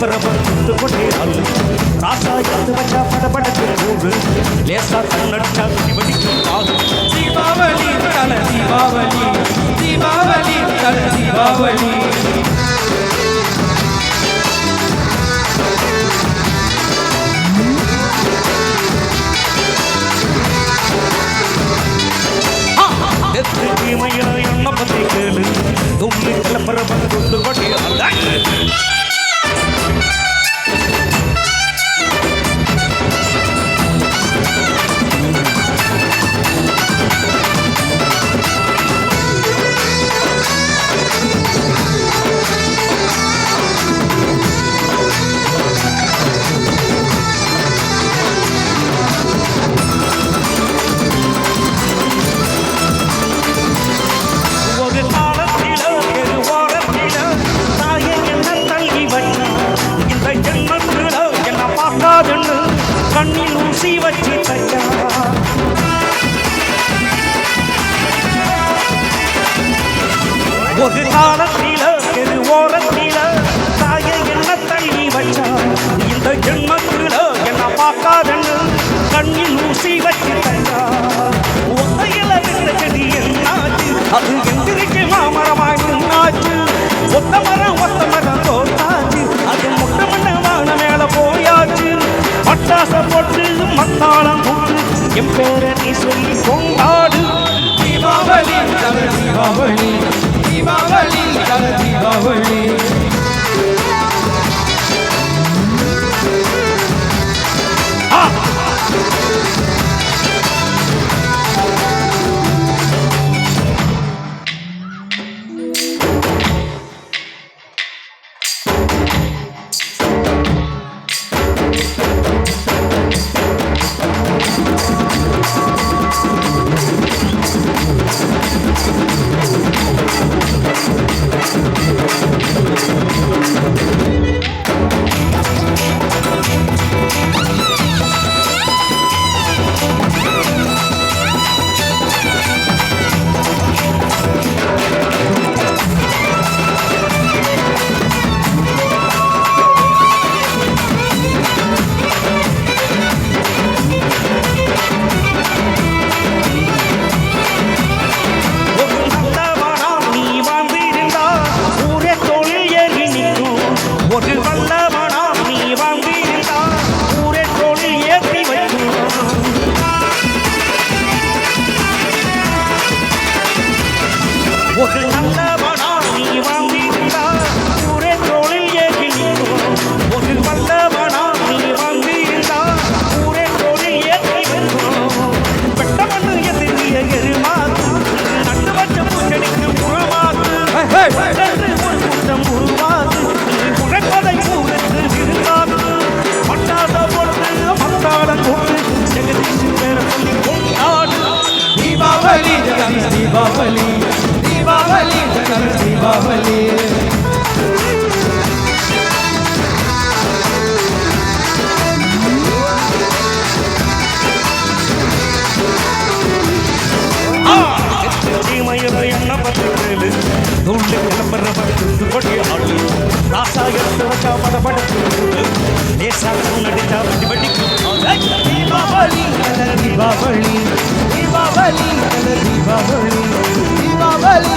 கிளம்புறவன் குத்து கொண்டே ஆளு ராசா எடுத்து வச்சா படபடத்து கூடு லேசா கண்ணடிச்சா வெடிக்கும் காது தீபாவளி தல தீபாவளி தீபாவளி தல தீபாவளி தீமையில என்ன பத்தி கேளு தும்மி கிளம்புறவன் குத்து கொண்டே ஆளு கண்ணில் ஊசி வச்சு தையா ஒரு காலத்தில எது ஓரத்தில தாயை என்ன தள்ளி வச்சா இந்த ஜென்மத்தில என்ன பார்க்காதன்னு கண்ணில் ஊசி வச்சு தையா ஒத்தையில விட்ட செடி என்னாச்சு அது எந்திரிச்சு மாமரமாய் நின்னாச்சு ஒத்த மரம் தோத்தாச்சு அது முட்டை மண்ண வான மேல போயாச்சு பட்டாச போட்டு மத்தாளம் போட்டு என் பேரை நீ சொல்லி கொண்டாடு தீபாவளி தல தீபாவளி தீபாவளி தல தீபாவளி ஒரு நல்லவனா நீ வாங்கியிருந்தா ஊரே தோளில் ஏறி நிற்கும் ஒரு வல்லவனா நீ வாங்கியிருந்தா ஊரே தோளில் ஏறி நிற்கும் வெட்ட மண்ணு எதிரிய எருமாக்கு நட்டு வச்ச பூச்செடிக்கு முழமாக்கு ஒரு கூட்டம் உருவாக்கு உழைப்பதை ஊருக்கு விருந்தாக்கு பட்டாச போட்டு மத்தாளம் போட்டு ஜெகதீஷ் பேரை சொல்லி கொண்டாடு தீபாவளி தீபாவளி தீபாவளி தல தீபாவளி என்ன பத்தி கேளு துள்ளி கிளம்புறவன் குத்து கொடி ஆளு ராசா எடுத்து வச்சா படபடத்து லேசா நடிச்சா வெடிக்கும் தீபாவளி தல தீபாவளி தீபாவளி தல தீபாவளி தீபாவளி